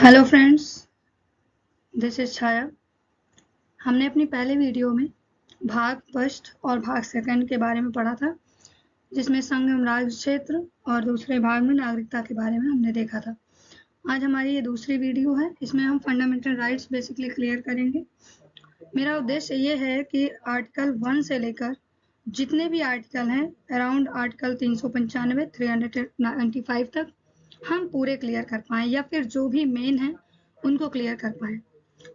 Hello friends, this is छाया। हमने अपनी पहले वीडियो में भाग फर्स्ट और भाग सेकंड के बारे में पढ़ा था, जिसमें संगम राज्य क्षेत्र और दूसरे भाग में नागरिकता के बारे में हमने देखा था। आज हमारी ये दूसरी वीडियो है। इसमें हम फंडामेंटल राइट्स बेसिकली क्लियर करेंगे। मेरा उद्देश्य ये है कि आर्टिकल 1 से लेकर जितने भी आर्टिकल हैं अराउंड आर्टिकल 395 395 तक हम पूरे क्लियर कर पाएँ, या फिर जो भी मेन है उनको क्लियर कर पाएँ।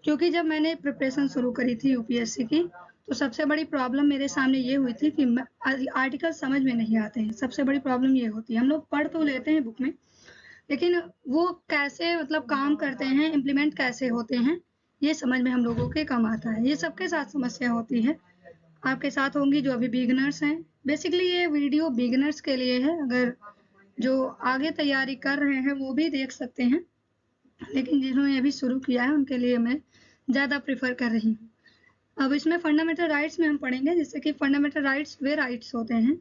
क्योंकि जब मैंने प्रिपरेशन शुरू करी थी यूपीएससी की, तो सबसे बड़ी प्रॉब्लम मेरे सामने ये हुई थी कि आर्टिकल समझ में नहीं आते हैं। सबसे बड़ी प्रॉब्लम ये होती है, हम लोग पढ़ तो लेते हैं बुक में, लेकिन वो कैसे काम करते हैं, इम्प्लीमेंट कैसे होते हैं, ये समझ में हम लोगों के कम आता है। ये सबके साथ समस्या होती है, आपके साथ होंगी जो अभी बिगिनर्स हैं। बेसिकली ये वीडियो बिगिनर्स के लिए है, अगर जो आगे तैयारी कर रहे हैं वो भी देख सकते हैं, लेकिन जिन्होंने अभी शुरू किया है उनके लिए मैं ज़्यादा प्रेफर कर रही हूँ। अब इसमें फंडामेंटल राइट्स में हम पढ़ेंगे, जैसे कि फंडामेंटल राइट्स वे राइट्स होते हैं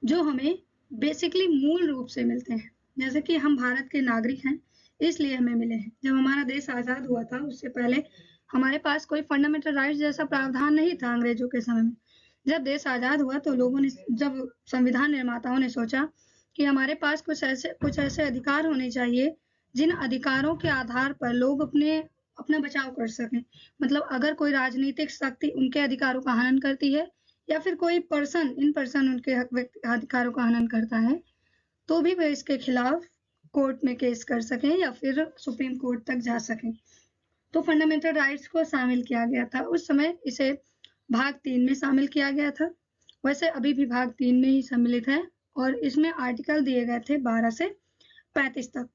जो हमें बेसिकली मूल रूप से मिलते हैं। जैसे कि हम भारत के नागरिक हैं, इसलिए हमें मिले हैं। जब हमारा देश आज़ाद हुआ था उससे पहले हमारे पास कोई फंडामेंटल राइट्स जैसा प्रावधान नहीं था अंग्रेजों के समय में। जब देश आज़ाद हुआ तो लोगों ने, जब संविधान निर्माताओं ने सोचा कि हमारे पास कुछ ऐसे अधिकार होने चाहिए जिन अधिकारों के आधार पर लोग अपना बचाव कर सकें। मतलब अगर कोई राजनीतिक शक्ति उनके अधिकारों का हनन करती है, या फिर कोई इन पर्सन उनके अधिकारों का हनन करता है, तो भी वे इसके खिलाफ कोर्ट में केस कर सकें या फिर सुप्रीम कोर्ट तक जा सकें। तो फंडामेंटल राइट्स को शामिल किया गया था। उस समय इसे भाग 3 में शामिल किया गया था। वैसे अभी भी भाग 3 में ही सम्मिलित है, और इसमें आर्टिकल दिए गए थे 12 से 35 तक।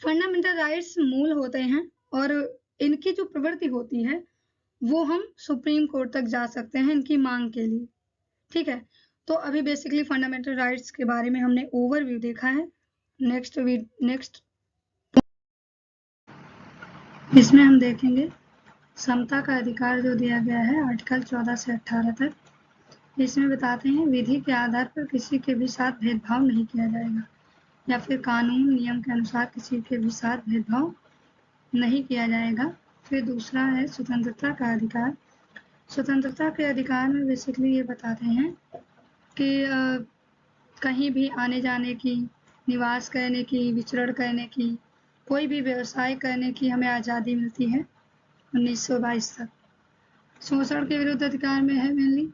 फंडामेंटल राइट्स मूल होते हैं, और इनकी जो प्रवृत्ति होती है वो हम सुप्रीम कोर्ट तक जा सकते हैं इनकी मांग के लिए। ठीक है, तो अभी बेसिकली फंडामेंटल राइट्स के बारे में हमने ओवरव्यू देखा है। नेक्स्ट इसमें हम देखेंगे समता का अधिकार जो दिया गया है आर्टिकल 14 से 18 तक। इसमें बताते हैं विधि के आधार पर किसी के भी साथ भेदभाव नहीं किया जाएगा, या फिर कानून नियम के अनुसार किसी के भी साथ भेदभाव नहीं किया जाएगा। फिर दूसरा है स्वतंत्रता का अधिकार। स्वतंत्रता के अधिकार में बेसिकली ये बताते हैं कि कहीं भी आने जाने की, निवास करने की, विचरण करने की, कोई भी व्यवसाय करने की हमें आज़ादी मिलती है 1922 तक। शोषण के विरुद्ध अधिकार में है मेनली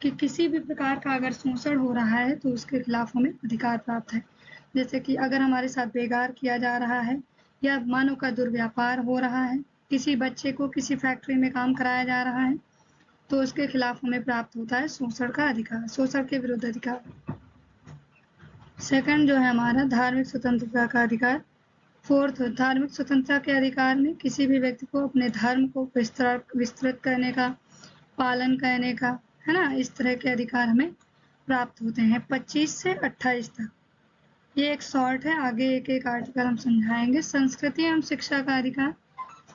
कि किसी भी प्रकार का अगर शोषण हो रहा है तो उसके खिलाफ हमें अधिकार प्राप्त है। जैसे कि अगर हमारे साथ बेगार किया जा रहा है, या मानव का दुर्व्यापार हो रहा है, किसी बच्चे को किसी फैक्ट्री में काम कराया जा रहा है, तो उसके खिलाफ हमें प्राप्त होता है शोषण का अधिकार, शोषण के विरुद्ध अधिकार। सेकंड जो है हमारा धार्मिक स्वतंत्रता का अधिकार। फोर्थ, धार्मिक स्वतंत्रता के अधिकार में किसी भी व्यक्ति को अपने धर्म को विस्तृत करने का, पालन करने का, है ना, इस तरह के अधिकार हमें प्राप्त होते हैं 25 से 28 तक। ये एक शॉर्ट है, आगे एक एक आर्टिकल हम समझाएंगे। संस्कृति एवं शिक्षा का अधिकार।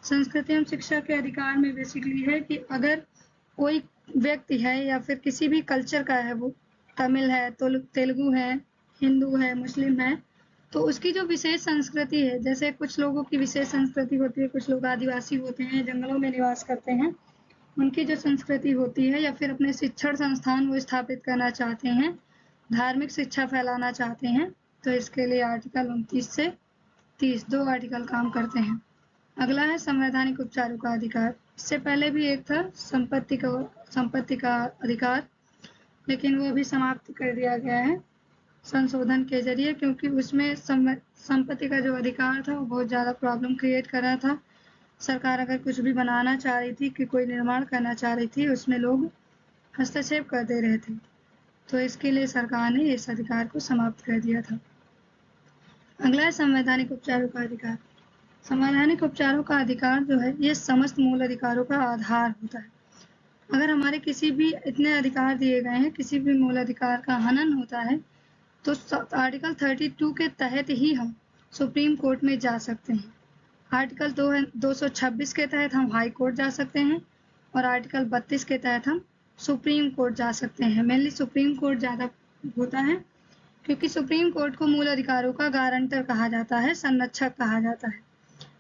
संस्कृति एवं शिक्षा के अधिकार में बेसिकली है कि अगर कोई व्यक्ति है या फिर किसी भी कल्चर का है, वो तमिल है, तेलुगु है, हिंदू है, मुस्लिम है, तो उसकी जो विशेष संस्कृति है, जैसे कुछ लोगों की विशेष संस्कृति होती है, कुछ लोग आदिवासी होते हैं, जंगलों में निवास करते हैं, उनकी जो संस्कृति होती है, या फिर अपने शिक्षण संस्थान वो स्थापित करना चाहते हैं, धार्मिक शिक्षा फैलाना चाहते हैं, तो इसके लिए आर्टिकल 29 से 30 दो आर्टिकल काम करते हैं। अगला है संवैधानिक उपचारों का अधिकार। इससे पहले भी एक था संपत्ति का अधिकार, लेकिन वो भी समाप्त कर दिया गया है संशोधन के जरिए, क्योंकि उसमें संपत्ति का जो अधिकार था वो बहुत ज़्यादा प्रॉब्लम क्रिएट कर रहा था। सरकार अगर कुछ भी बनाना चाह रही थी, कि कोई निर्माण करना चाह रही थी, उसमें लोग हस्तक्षेप कर दे रहे थे, तो इसके लिए सरकार ने इस अधिकार को समाप्त कर दिया था। अगला है संवैधानिक उपचारों का अधिकार। संवैधानिक उपचारों का अधिकार जो है ये समस्त मूल अधिकारों का आधार होता है। अगर हमारे किसी भी इतने अधिकार दिए गए हैं, किसी भी मूल अधिकार का हनन होता है, तो आर्टिकल 32 के तहत ही हम सुप्रीम कोर्ट में जा सकते हैं। आर्टिकल 226 के तहत हम हाई कोर्ट जा सकते हैं, और आर्टिकल 32 के तहत हम सुप्रीम कोर्ट जा सकते हैं। मेनली सुप्रीम कोर्ट ज़्यादा होता है, क्योंकि सुप्रीम कोर्ट को मूल अधिकारों का गारंटर कहा जाता है, संरक्षक कहा जाता है।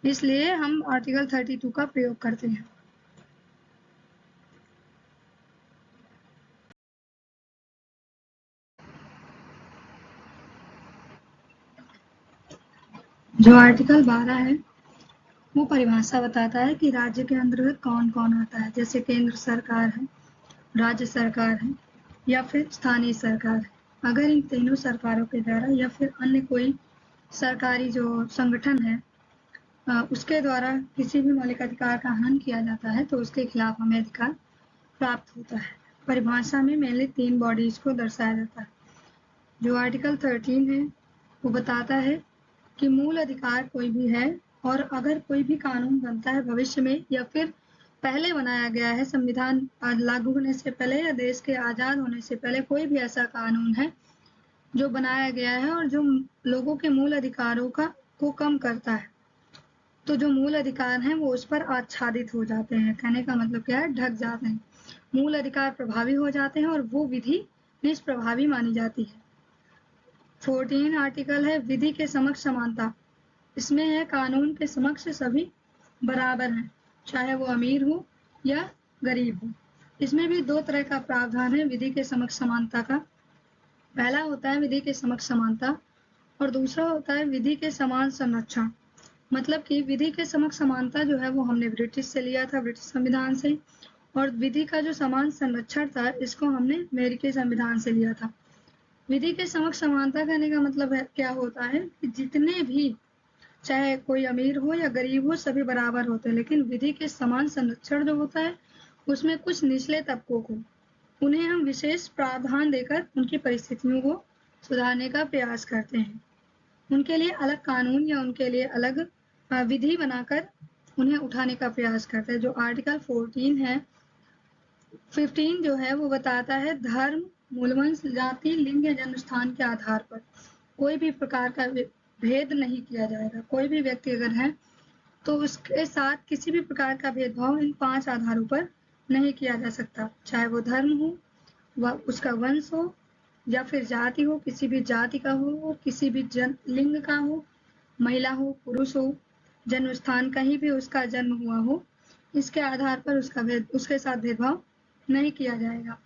इसलिए हम आर्टिकल 32 का प्रयोग करते हैं। जो आर्टिकल 12 है वो परिभाषा बताता है कि राज्य के अंतर्गत कौन कौन आता है, जैसे केंद्र सरकार है, राज्य सरकार है या फिर स्थानीय सरकार है। अगर इन तीनों सरकारों के द्वारा या फिर अन्य कोई सरकारी जो संगठन है उसके द्वारा किसी भी मौलिक अधिकार का हनन किया जाता है तो उसके खिलाफ हमें अधिकार प्राप्त होता है। परिभाषा में मेनली 3 बॉडीज को दर्शाया जाता है। जो आर्टिकल 13 है वो बताता है कि मूल अधिकार कोई भी है और अगर कोई भी कानून बनता है भविष्य में या फिर पहले बनाया गया है, संविधान लागू होने से पहले या देश के आज़ाद होने से पहले कोई भी ऐसा कानून है जो बनाया गया है और जो लोगों के मूल अधिकारों को कम करता है, तो जो मूल अधिकार हैं वो उस पर आच्छादित हो जाते हैं। कहने का मतलब क्या है, ढक जाते हैं, मूल अधिकार प्रभावी हो जाते हैं और वो विधि निष्प्रभावी मानी जाती है। 14 आर्टिकल है विधि के समक्ष समानता। इसमें है कानून के समक्ष सभी बराबर हैं, चाहे वो अमीर हो या गरीब हो। इसमें भी 2 तरह का प्रावधान है विधि के समक्ष समानता का। पहला होता है विधि के समक्ष समानता और दूसरा होता है विधि के समान संरक्षण। मतलब कि विधि के समक्ष समानता जो है वो हमने ब्रिटिश से लिया था, ब्रिटिश संविधान से, और विधि का जो समान संरक्षण था इसको हमने अमेरिकी संविधान से लिया था। विधि के समक्ष समानता कहने का मतलब है क्या होता है कि जितने भी, चाहे कोई अमीर हो या गरीब हो, सभी बराबर होते हैं, लेकिन विधि के समान संरक्षण जो होता है उसमें कुछ निचले तबकों को उन्हें हम विशेष प्रावधान देकर उनकी परिस्थितियों को सुधारने का प्रयास करते हैं। उनके लिए अलग कानून या उनके लिए अलग विधि बनाकर उन्हें उठाने का प्रयास करते हैं। जो आर्टिकल 14 है 15 जो है वो बताता है धर्म, मूलवंश, जाति, लिंग या जन्म स्थान के आधार पर कोई भी प्रकार का भेद नहीं किया जाएगा। कोई भी व्यक्ति अगर है तो उसके साथ किसी भी प्रकार का भेदभाव इन 5 आधारों पर नहीं किया जा सकता, चाहे वो धर्म हो, वह उसका वंश हो या फिर जाति हो, किसी भी जाति का हो, किसी भी लिंग का हो, महिला हो, पुरुष हो, जन्म स्थान कहीं भी उसका जन्म हुआ हो, इसके आधार पर उसके साथ भेदभाव नहीं किया जाएगा।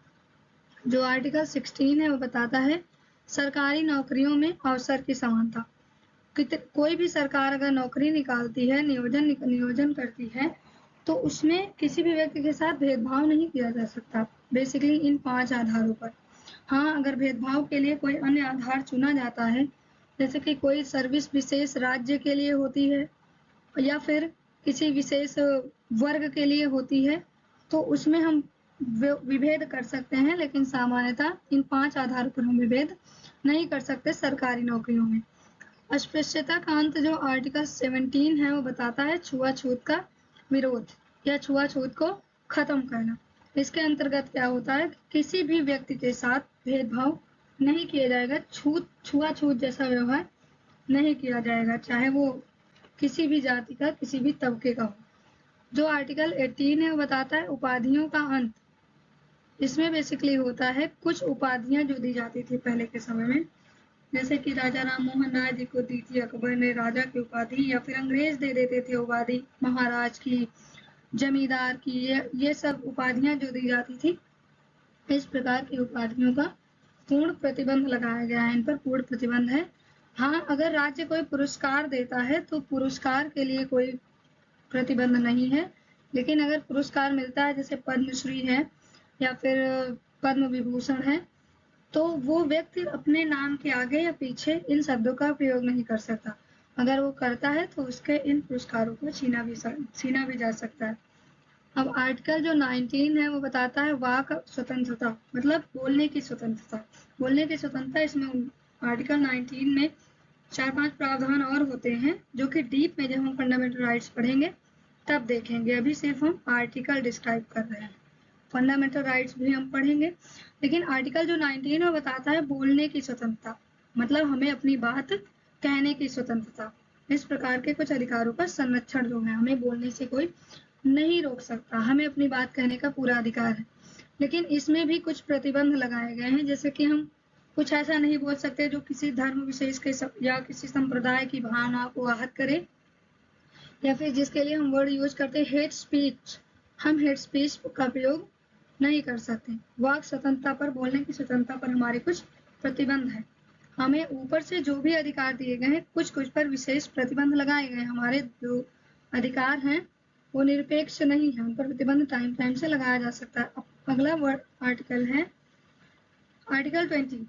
जो आर्टिकल 16 है वो बताता है सरकारी नौकरियों में अवसर की समानता। कोई भी सरकार अगर नौकरी निकालती है, नियोजन करती है, तो उसमें किसी भी व्यक्ति के साथ भेदभाव नहीं किया जा सकता, बेसिकली इन 5 आधारों पर। हाँ, अगर भेदभाव के लिए कोई अन्य आधार चुना जाता है, जैसे कि कोई सर्विस विशेष राज्य के लिए होती है या फिर किसी विशेष वर्ग के लिए होती है, तो उसमें हम विभेद कर सकते हैं, लेकिन सामान्यतः इन 5 आधारों पर हम विभेद नहीं कर सकते सरकारी नौकरियों में। अस्पृश्यता का अंत जो आर्टिकल 17 है वो बताता है छुआछूत का विरोध या छुआछूत को खत्म करना। इसके अंतर्गत क्या होता है, किसी भी व्यक्ति के साथ भेदभाव नहीं किया जाएगा, छुआछूत जैसा व्यवहार नहीं किया जाएगा, चाहे वो किसी भी जाति का, किसी भी तबके का हो। जो आर्टिकल 18 है वो बताता है उपाधियों का अंत। इसमें बेसिकली होता है कुछ उपाधियां जो दी जाती थी पहले के समय में, जैसे कि राजा राम मोहन राय जी को दी थी अकबर ने राजा की उपाधि, या फिर अंग्रेज दे देते थे उपाधि महाराज की, जमींदार की, ये सब उपाधियां जो दी जाती थी, इस प्रकार की उपाधियों का पूर्ण प्रतिबंध लगाया गया है, इन पर पूर्ण प्रतिबंध है। हाँ, अगर राज्य कोई पुरस्कार देता है तो पुरस्कार के लिए कोई प्रतिबंध नहीं है, लेकिन अगर पुरस्कार मिलता है जैसे पद्मश्री है या फिर पद्म विभूषण है, तो वो व्यक्ति अपने नाम के आगे या पीछे इन शब्दों का प्रयोग नहीं कर सकता। अगर वो करता है तो उसके इन पुरस्कारों को छीना भी जा सकता है। अब आर्टिकल जो 19 है वो बताता है वाक स्वतंत्रता, मतलब बोलने की स्वतंत्रता। बोलने की स्वतंत्रता, इसमें आर्टिकल 19 में 4-5 प्रावधान और होते हैं जो कि डीप में जब हम फंडामेंटल राइट्स पढ़ेंगे तब देखेंगे। अभी सिर्फ हम आर्टिकल डिस्क्राइब कर रहे हैं, फंडामेंटल राइट्स भी हम पढ़ेंगे। लेकिन आर्टिकल जो 19 है बताता है बोलने की स्वतंत्रता, मतलब हमें अपनी बात कहने की स्वतंत्रता। इस प्रकार के कुछ अधिकारों का संरक्षण जो है, हमें बोलने से कोई नहीं रोक सकता, हमें अपनी बात कहने का पूरा अधिकार है। लेकिन इसमें भी कुछ प्रतिबंध लगाए गए हैं, जैसे कि हम कुछ ऐसा नहीं बोल सकते जो किसी धर्म विशेष के या किसी संप्रदाय की भावना को आहत करे, या फिर जिसके लिए हम वर्ड यूज करते हैं हेट स्पीच, हम हेट स्पीच का प्रयोग नहीं कर सकते। वाक स्वतंत्रता पर, बोलने की स्वतंत्रता पर हमारे कुछ प्रतिबंध है। हमें ऊपर से जो भी अधिकार दिए गए हैं, कुछ कुछ पर विशेष प्रतिबंध लगाए गए हैं। हमारे जो अधिकार हैं वो निरपेक्ष नहीं है, उन पर प्रतिबंध टाइम टाइम से लगाया जा सकता है। अगला वर्ड आर्टिकल है आर्टिकल 20,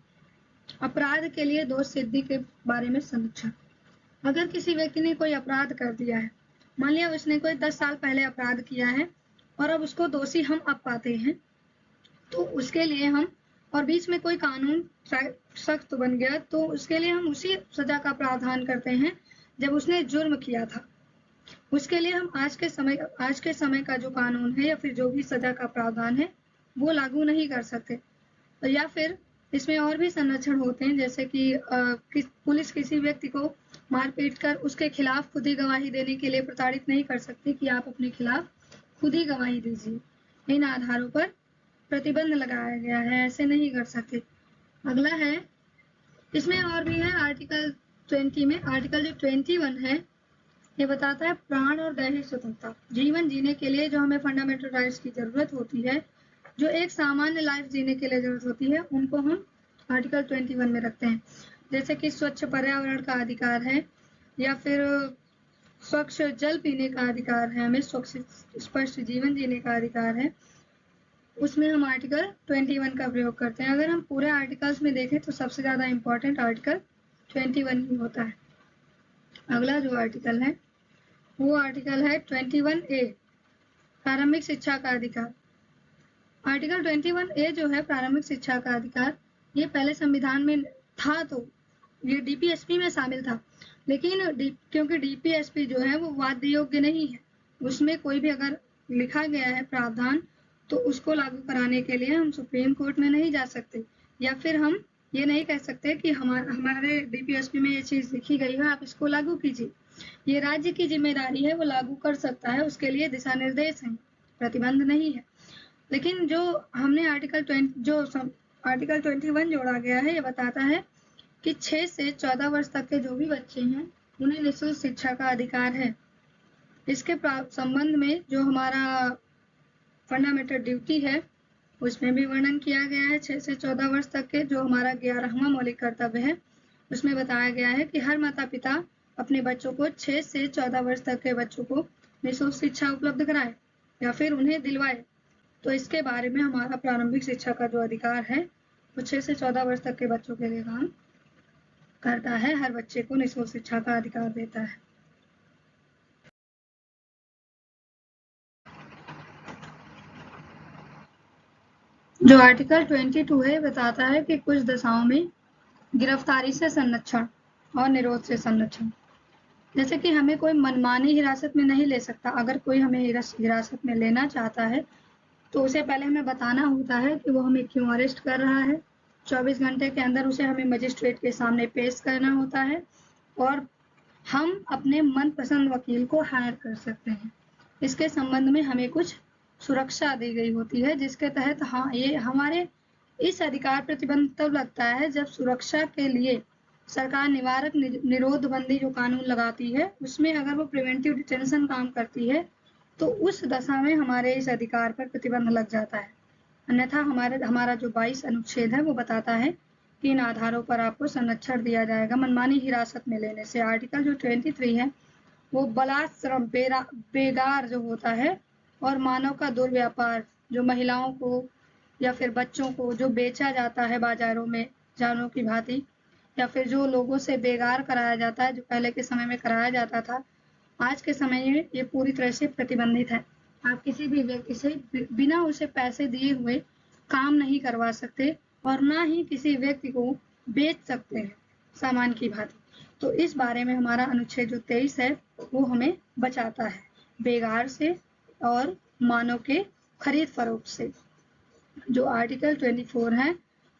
अपराध के लिए दोष सिद्धि के बारे में संरक्षण। अगर किसी व्यक्ति ने कोई अपराध कर दिया है, मान लिया उसने कोई 10 साल पहले अपराध किया है और अब उसको दोषी हम अब पाते हैं, तो उसके लिए हम, और बीच में कोई कानून सख्त बन गया, तो उसके लिए हम उसी सजा का प्रावधान करते हैं जब उसने जुर्म किया था। उसके लिए हम आज के समय का जो कानून है या फिर जो भी सजा का प्रावधान है वो लागू नहीं कर सकते। या फिर इसमें और भी संरक्षण होते हैं, जैसे कि पुलिस किसी व्यक्ति को मारपीट कर उसके खिलाफ खुद ही गवाही देने के लिए प्रताड़ित नहीं कर सकती कि आप अपने खिलाफ खुद ही गवाही दीजिए। इन आधारों पर प्रतिबंध लगाया गया है, ऐसे नहीं कर सकते। अगला है, इसमें और भी है आर्टिकल 20 में। आर्टिकल जो 21 है ये बताता है प्राण और दैहिक स्वतंत्रता। जीवन जीने के लिए जो हमें फंडामेंटल राइट्स की जरूरत होती है, जो एक सामान्य लाइफ जीने के लिए जरूरत होती है, उनको हम आर्टिकल 21 में रखते हैं। जैसे कि स्वच्छ पर्यावरण का अधिकार है, या फिर स्वच्छ जल पीने का अधिकार है, हमें स्वच्छ स्पष्ट जीवन जीने का अधिकार है, उसमें हम आर्टिकल 21 का प्रयोग करते हैं। अगर हम पूरे आर्टिकल्स में देखें तो सबसे ज्यादा इंपॉर्टेंट आर्टिकल 21 ही होता है। अगला जो आर्टिकल है वो आर्टिकल है 21A, प्रारंभिक शिक्षा का अधिकार। आर्टिकल 21A जो है प्रारंभिक शिक्षा का अधिकार, ये पहले संविधान में था, तो ये डीपीएसपी में शामिल था, लेकिन क्योंकि डीपीएसपी जो है वो वाद्य योग्य नहीं है, उसमें कोई भी अगर लिखा गया है प्रावधान तो उसको लागू कराने के लिए हम सुप्रीम कोर्ट में नहीं जा सकते, या फिर हम ये नहीं कह सकते कि हमारे डीपीएसपी में ये चीज लिखी गई है, आप इसको लागू कीजिए। ये राज्य की जिम्मेदारी है, वो लागू कर सकता है, उसके लिए दिशा निर्देश हैं, प्रतिबंध नहीं है। लेकिन जो हमने आर्टिकल 21 जोड़ा गया है, ये बताता है कि 6 से 14 वर्ष तक के जो भी बच्चे हैं उन्हें निःशुल्क शिक्षा का अधिकार है। इसके संबंध में जो हमारा फंडामेंटल ड्यूटी है उसमें भी वर्णन किया गया है। 6 से 14 वर्ष तक के जो हमारा 11वां मौलिक कर्तव्य है उसमें बताया गया है कि हर माता पिता अपने बच्चों को 6 से 14 वर्ष तक के बच्चों को निःशुल्क शिक्षा उपलब्ध कराए या फिर उन्हें दिलवाए। तो इसके बारे में हमारा प्रारंभिक शिक्षा का जो अधिकार है वो 6 से 14 वर्ष तक के बच्चों के लिए काम करता है, हर बच्चे को निःशुल्क शिक्षा का अधिकार देता है। जो आर्टिकल 22 है बताता है कि कुछ दशाओं में गिरफ्तारी से संरक्षण और निरोध से संरक्षण। जैसे कि हमें कोई मनमानी हिरासत में नहीं ले सकता। अगर कोई हमें हिरासत में लेना चाहता है तो उसे पहले हमें बताना होता है कि वो हमें क्यों अरेस्ट कर रहा है। 24 घंटे के अंदर उसे हमें मजिस्ट्रेट के सामने पेश करना होता है और हम अपने मनपसंद वकील को हायर कर सकते हैं। इसके संबंध में हमें कुछ सुरक्षा दी गई होती है, जिसके तहत ये हमारे इस अधिकार प्रतिबंध तब लगता है जब सुरक्षा के लिए सरकार निवारक निरोध बंदी जो कानून लगाती है उसमें अगर वो प्रिवेंटिव डिटेंशन काम करती है तो उस दशा में हमारे इस अधिकार पर प्रतिबंध लग जाता है। अन्यथा हमारा जो 22 अनुच्छेद है वो बताता है कि इन आधारों पर आपको संरक्षण दिया जाएगा मनमानी हिरासत में लेने से। आर्टिकल जो 23 है वो बलात्श्रम, बेगार जो होता है और मानव का दुर्व्यापार, जो महिलाओं को या फिर बच्चों को जो बेचा जाता है बाजारों में जानवरों की भांति, या फिर जो लोगों से बेगार कराया जाता है, जो पहले के समय में कराया जाता था, आज के समय में ये पूरी तरह से प्रतिबंधित है। आप किसी भी व्यक्ति से बिना उसे पैसे दिए हुए काम नहीं करवा सकते और ना ही किसी व्यक्ति को बेच सकते हैं सामान की भांति। तो इस बारे में हमारा अनुच्छेद जो 23 है वो हमें बचाता है बेगार से और मानव के खरीद फरोख्त से। जो आर्टिकल 24 है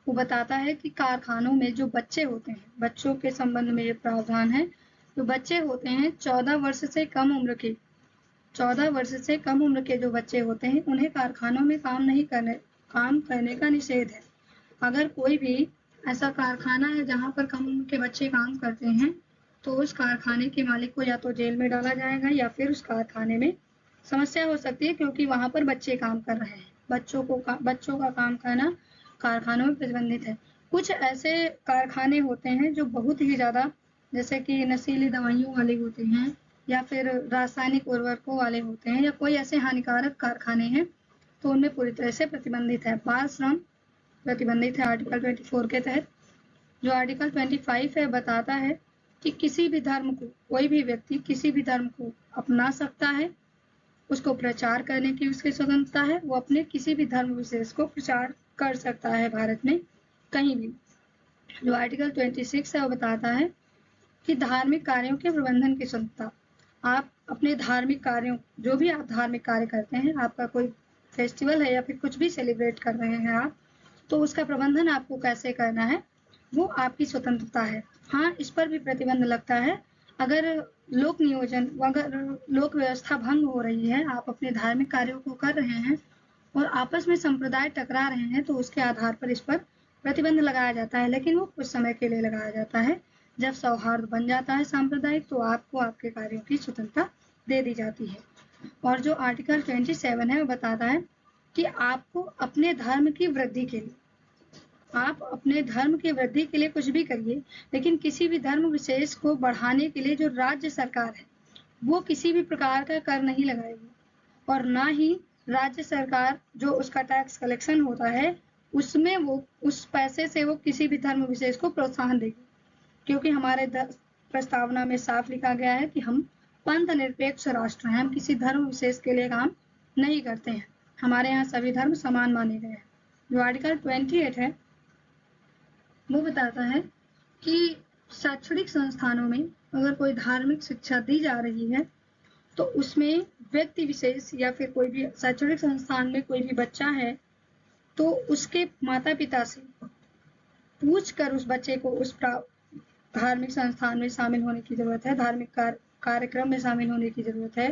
वो बताता है कि कारखानों में जो बच्चे होते हैं, बच्चों के संबंध में ये प्रावधान है। जो बच्चे होते हैं 14 वर्ष से कम उम्र के, 14 वर्ष से कम उम्र के जो बच्चे होते हैं उन्हें कारखानों में काम करने का निषेध है। अगर कोई भी ऐसा कारखाना है जहाँ पर कम उम्र के बच्चे काम करते हैं तो उस कारखाने के मालिक को या तो जेल में डाला जाएगा या फिर उस कारखाने में समस्या हो सकती है, क्योंकि वहां पर बच्चे काम कर रहे हैं। बच्चों का काम करना कारखानों में प्रतिबंधित है। कुछ ऐसे कारखाने होते हैं जो बहुत ही ज़्यादा, जैसे कि नशीली दवाइयों वाले होते हैं या फिर रासायनिक उर्वरकों वाले होते हैं या कोई ऐसे हानिकारक कारखाने हैं, तो उनमें पूरी तरह से प्रतिबंधित है। बाल श्रम प्रतिबंधित है आर्टिकल 24 के तहत। जो आर्टिकल 25 है बताता है कि किसी भी धर्म को, कोई भी व्यक्ति किसी भी धर्म को अपना सकता है, उसको प्रचार करने की उसकी स्वतंत्रता है, वो अपने किसी भी धर्म विशेष को प्रचार कर सकता है भारत में कहीं भी। जो आर्टिकल 26 है वो बताता है कि धार्मिक कार्यों के प्रबंधन की स्वतंत्रता। आप अपने धार्मिक कार्यों, जो भी आप धार्मिक कार्य करते हैं, आपका कोई फेस्टिवल है या फिर कुछ भी सेलिब्रेट कर रहे हैं आप, तो उसका प्रबंधन आपको कैसे करना है वो आपकी स्वतंत्रता है। हाँ, इस पर भी प्रतिबंध लगता है अगर लोक नियोजन, अगर लोक व्यवस्था भंग हो रही है, आप अपने धार्मिक कार्यों को कर रहे हैं और आपस में संप्रदाय टकरा रहे हैं, तो उसके आधार पर इस पर प्रतिबंध लगाया जाता है, लेकिन वो कुछ समय के लिए लगाया जाता है। जब सौहार्द बन जाता है सांप्रदायिक, तो आपको आपके कार्यों की स्वतंत्रता दे दी जाती है। और जो आर्टिकल 27 है वो बताता है कि आपको अपने धर्म की वृद्धि के लिए, आप अपने धर्म की वृद्धि के लिए कुछ भी करिए, लेकिन किसी भी धर्म विशेष को बढ़ाने के लिए जो राज्य सरकार है वो किसी भी प्रकार का कर नहीं लगाएगी, और ना ही राज्य सरकार जो उसका टैक्स कलेक्शन होता है उसमें वो उस पैसे से वो किसी भी धर्म विशेष को प्रोत्साहन देगी, क्योंकि हमारे प्रस्तावना में साफ लिखा गया है कि हम पंथ निरपेक्ष राष्ट्र हैं, हम किसी धर्म विशेष के लिए काम नहीं करते हैं, हमारे यहाँ सभी धर्म समान माने गए हैं। जो आर्टिकल 28 है वो बताता है कि शैक्षणिक संस्थानों में अगर कोई धार्मिक शिक्षा दी जा रही है तो उसमें व्यक्ति विशेष या फिर कोई भी शैक्षणिक संस्थान में कोई भी बच्चा है तो उसके माता पिता से पूछ कर उस बच्चे को उस धार्मिक संस्थान में शामिल होने की जरूरत है, धार्मिक कार्यक्रम में शामिल होने की जरूरत है,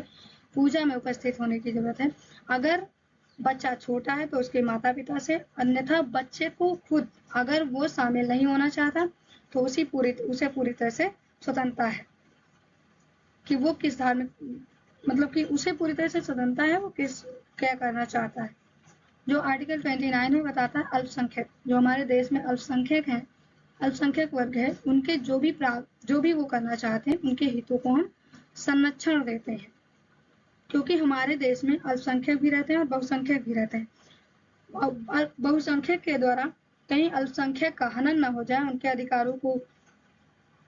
पूजा में उपस्थित होने की जरूरत है। अगर बच्चा छोटा है तो उसके माता पिता से, अन्यथा बच्चे को खुद अगर वो शामिल नहीं होना चाहता तो उसे पूरी तरह से स्वतंत्रता है कि वो किस धार्मिक, मतलब कि उसे पूरी तरह से स्वतंत्रता है वो क्या करना चाहता है। जो आर्टिकल 29 में बताता है अल्पसंख्यक, जो हमारे देश में अल्पसंख्यक हैं, अल्पसंख्यक वर्ग है, उनके जो भी वो करना चाहते हैं उनके हितों को हम संरक्षण देते हैं, क्योंकि हमारे देश में अल्पसंख्यक भी रहते हैं और बहुसंख्यक भी रहते हैं। बहुसंख्यक के द्वारा कहीं अल्पसंख्यक का हनन न हो जाए, उनके अधिकारों को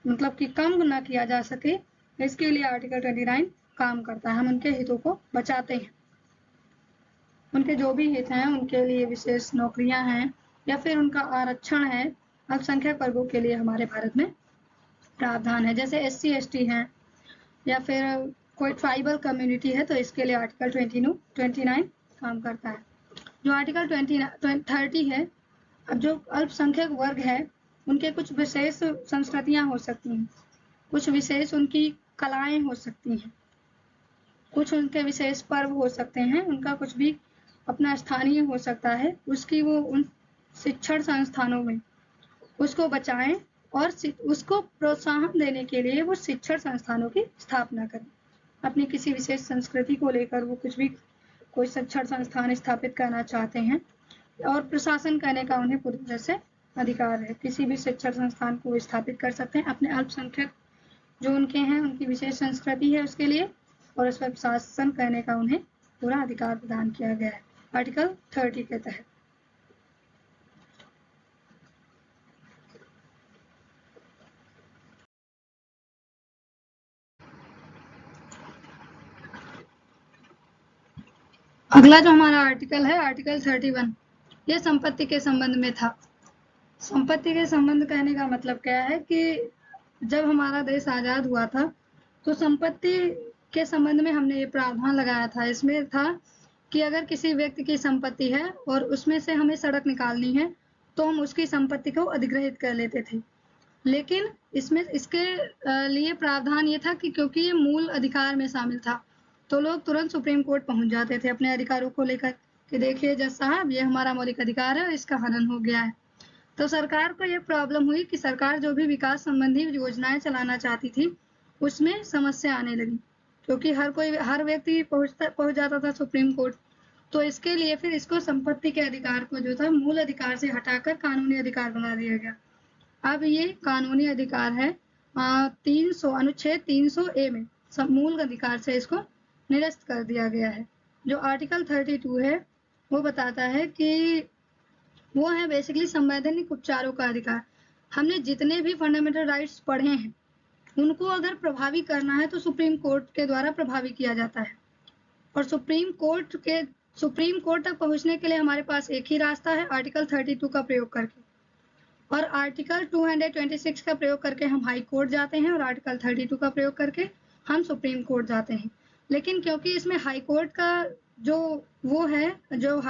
मतलब कि कम न किया जा सके, इसके लिए आर्टिकल 29 काम करता है। हम उनके हितों को बचाते हैं, उनके जो भी हित हैं उनके लिए विशेष नौकरियां हैं या फिर उनका आरक्षण है, अल्पसंख्यक वर्गों के लिए हमारे भारत में प्रावधान है। जैसे SC ST हैं या फिर कोई ट्राइबल कम्युनिटी है तो इसके लिए आर्टिकल 29 काम करता है। जो आर्टिकल 30 है, अब जो अल्पसंख्यक वर्ग है उनके कुछ विशेष संस्कृतियां हो सकती हैं, कुछ विशेष उनकी कलाएं हो सकती हैं, कुछ उनके विशेष पर्व हो सकते हैं, उनका कुछ भी अपना स्थानीय हो सकता है, उसकी वो उन शिक्षण संस्थानों में उसको बचाएं और उसको प्रोत्साहन देने के लिए वो शिक्षण संस्थानों की स्थापना करें। अपनी किसी विशेष संस्कृति को लेकर वो कुछ भी कोई शिक्षण संस्थान स्थापित करना चाहते हैं और प्रशासन करने का उन्हें पूरी तरह से अधिकार है, किसी भी शिक्षण संस्थान को स्थापित कर सकते हैं अपने अल्पसंख्यक जो उनके हैं, उनकी विशेष संस्कृति है उसके लिए, और उस पर प्रशासन करने का उन्हें पूरा अधिकार प्रदान किया गया है आर्टिकल 30 के तहत। अगला जो हमारा आर्टिकल है आर्टिकल 31, ये संपत्ति के संबंध में था। संपत्ति के संबंध कहने का मतलब क्या है कि जब हमारा देश आजाद हुआ था तो संपत्ति के संबंध में हमने ये प्रावधान लगाया था। इसमें था कि अगर किसी व्यक्ति की संपत्ति है और उसमें से हमें सड़क निकालनी है तो हम उसकी संपत्ति को अधिग्रहित कर लेते थे, लेकिन इसमें इसके लिए प्रावधान ये था कि क्योंकि ये मूल अधिकार में शामिल था तो लोग तुरंत सुप्रीम कोर्ट पहुंच जाते थे अपने अधिकारों को लेकर कि देखिए जज साहब ये हमारा मौलिक अधिकार है और इसका हनन हो गया है। तो सरकार को ये प्रॉब्लम हुई कि सरकार जो भी विकास संबंधी योजनाएं चलाना चाहती थी उसमें समस्या आने लगी, क्योंकि हर व्यक्ति पहुंच जाता था सुप्रीम कोर्ट। तो इसके लिए फिर इसको संपत्ति के अधिकार को जो था मूल अधिकार से हटाकर कानूनी अधिकार बना दिया गया। अब ये कानूनी अधिकार है 300 अनुच्छेद 300A में मूल अधिकार से इसको निरस्त कर दिया गया है। जो आर्टिकल 32 है वो बताता है कि वो है बेसिकली संवैधानिक उपचारों का अधिकार। हमने जितने भी फंडामेंटल राइट्स पढ़े हैं उनको अगर प्रभावी करना है तो सुप्रीम कोर्ट के द्वारा प्रभावी किया जाता है, और सुप्रीम कोर्ट तक पहुंचने के लिए हमारे पास एक ही रास्ता है, आर्टिकल 32 का प्रयोग करके। और आर्टिकल 226 का प्रयोग करके हम हाई कोर्ट जाते हैं, और आर्टिकल 32 का प्रयोग करके हम सुप्रीम कोर्ट जाते हैं। लेकिन क्योंकि इसमें हाई कोर्ट का जो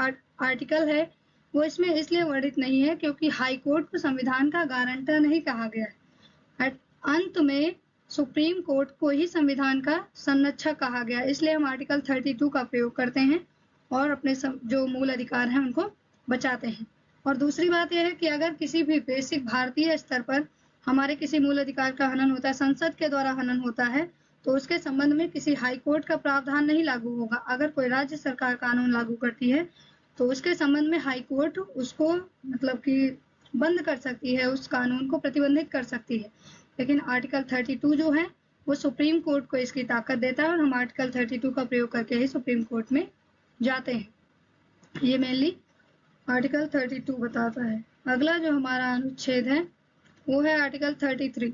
आर्टिकल है वो इसमें इसलिए वर्णित नहीं है क्योंकि हाई कोर्ट को संविधान का गारंटर नहीं कहा गया है। अंत में सुप्रीम कोर्ट को ही संविधान का संरक्षक कहा गया, इसलिए हम आर्टिकल 32 का प्रयोग करते हैं और अपने जो मूल अधिकार हैं उनको बचाते हैं। और दूसरी बात यह है कि अगर किसी भी बेसिक भारतीय स्तर पर हमारे किसी मूल अधिकार का हनन होता है, संसद के द्वारा हनन होता है, तो उसके संबंध में किसी हाई कोर्ट का प्रावधान नहीं लागू होगा। अगर कोई राज्य सरकार कानून लागू करती है तो उसके संबंध में हाई कोर्ट उसको मतलब कि बंद कर सकती है, उस कानून को प्रतिबंधित कर सकती है। लेकिन आर्टिकल 32 जो है वो सुप्रीम कोर्ट को इसकी ताकत देता है, और हम आर्टिकल 32 का प्रयोग करके ही सुप्रीम कोर्ट में जाते हैं। ये मेनली आर्टिकल 32 बताता है। अगला जो हमारा अनुच्छेद है वो है आर्टिकल 33।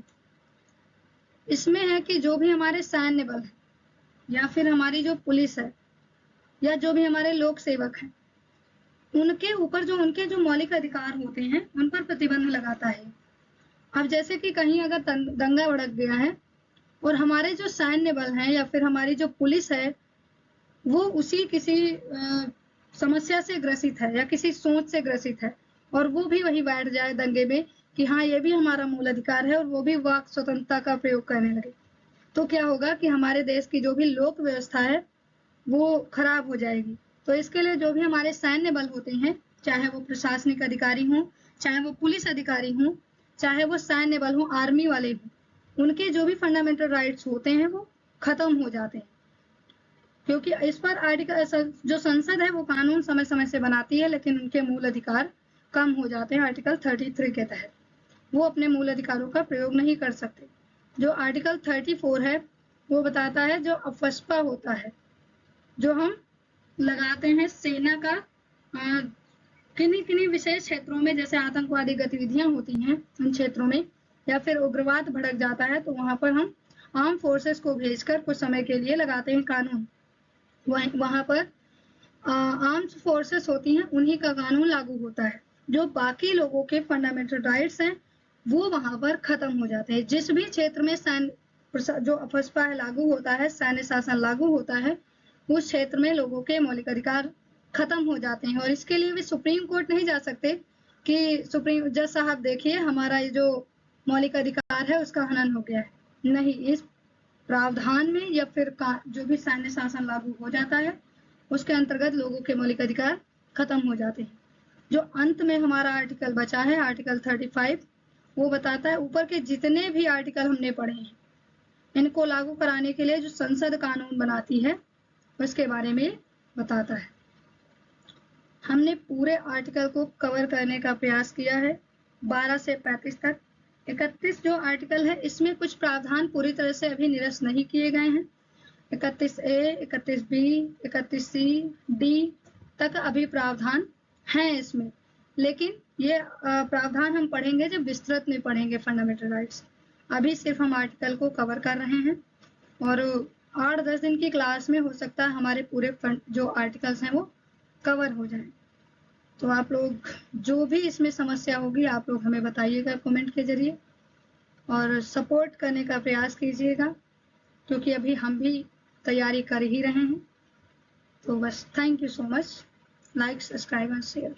इसमें है कि जो भी हमारे सैन्य बल है या फिर हमारी जो पुलिस है या जो भी हमारे लोक सेवक हैं, उनके ऊपर जो उनके जो मौलिक अधिकार होते हैं उन पर प्रतिबंध लगाता है। अब जैसे कि कहीं अगर दंगा भड़क गया है और हमारे जो सैन्य बल हैं या फिर हमारी जो पुलिस है वो उसी किसी समस्या से ग्रसित है या किसी सोच से ग्रसित है और वो भी वही बैठ जाए दंगे में कि हाँ ये भी हमारा मूल अधिकार है, और वो भी वाक स्वतंत्रता का प्रयोग करने लगे, तो क्या होगा कि हमारे देश की जो भी लोक व्यवस्था है वो खराब हो जाएगी। तो इसके लिए जो भी हमारे सैन्य बल होते हैं, चाहे वो प्रशासनिक अधिकारी हों, चाहे वो पुलिस अधिकारी हों, चाहे वो सैन्य बल हो, आर्मी वाले हों, उनके जो भी फंडामेंटल राइट्स होते हैं वो खत्म हो जाते हैं, क्योंकि इस पर आर्टिकल जो संसद है वो कानून समय समय से बनाती है, लेकिन उनके मूल अधिकार कम हो जाते हैं। आर्टिकल 33 के तहत वो अपने मूल अधिकारों का प्रयोग नहीं कर सकते। जो आर्टिकल 34 है वो बताता है जो अफस्पा होता है जो हम लगाते हैं सेना का किन्हीं विशेष क्षेत्रों में, जैसे आतंकवादी गतिविधियां होती हैं उन क्षेत्रों में, या फिर उग्रवाद भड़क जाता है, तो वहां पर हम आर्म फोर्सेस को भेजकर कुछ समय के लिए लगाते हैं कानून। वहां पर आर्म्ड फोर्सेस होती हैं, उन्हीं का कानून लागू होता है। जो बाकी लोगों के फंडामेंटल राइट्स हैं वो वहां पर खत्म हो जाते हैं। जिस भी क्षेत्र में जो अफस्पा लागू होता है, सैन्य शासन लागू होता है, उस क्षेत्र में लोगों के मौलिक अधिकार खत्म हो जाते हैं। और इसके लिए भी सुप्रीम कोर्ट नहीं जा सकते कि सुप्रीम जज साहब देखिए हमारा ये जो मौलिक अधिकार है उसका हनन हो गया है। नहीं, इस प्रावधान में या फिर जो भी सैन्य शासन लागू हो जाता है उसके अंतर्गत लोगों के मौलिक अधिकार खत्म हो जाते हैं। जो अंत में हमारा आर्टिकल बचा है, आर्टिकल 35, वो बताता है ऊपर के जितने भी आर्टिकल हमने पढ़े हैं इनको लागू कराने के लिए जो संसद कानून बनाती है उसके बारे में बताता है। हमने पूरे आर्टिकल को कवर करने का प्रयास किया है 12 से 35 तक। 31 जो आर्टिकल है इसमें कुछ प्रावधान पूरी तरह से अभी निरस्त नहीं किए गए हैं। 31A, 31B, 31C, D तक अभी प्रावधान हैं इसमें, लेकिन ये प्रावधान हम पढ़ेंगे जब विस्तृत में पढ़ेंगे फंडामेंटल राइट्स। अभी सिर्फ हम आर्टिकल को कवर कर रहे हैं और 8-10 दिन की क्लास में हो सकता है हमारे पूरे जो आर्टिकल्स हैं वो कवर हो जाएं। तो आप लोग जो भी इसमें समस्या होगी आप लोग हमें बताइएगा कमेंट के जरिए, और सपोर्ट करने का प्रयास कीजिएगा, क्योंकि अभी हम भी तैयारी कर ही रहे हैं। तो बस thank you so much. Like, subscribe and share.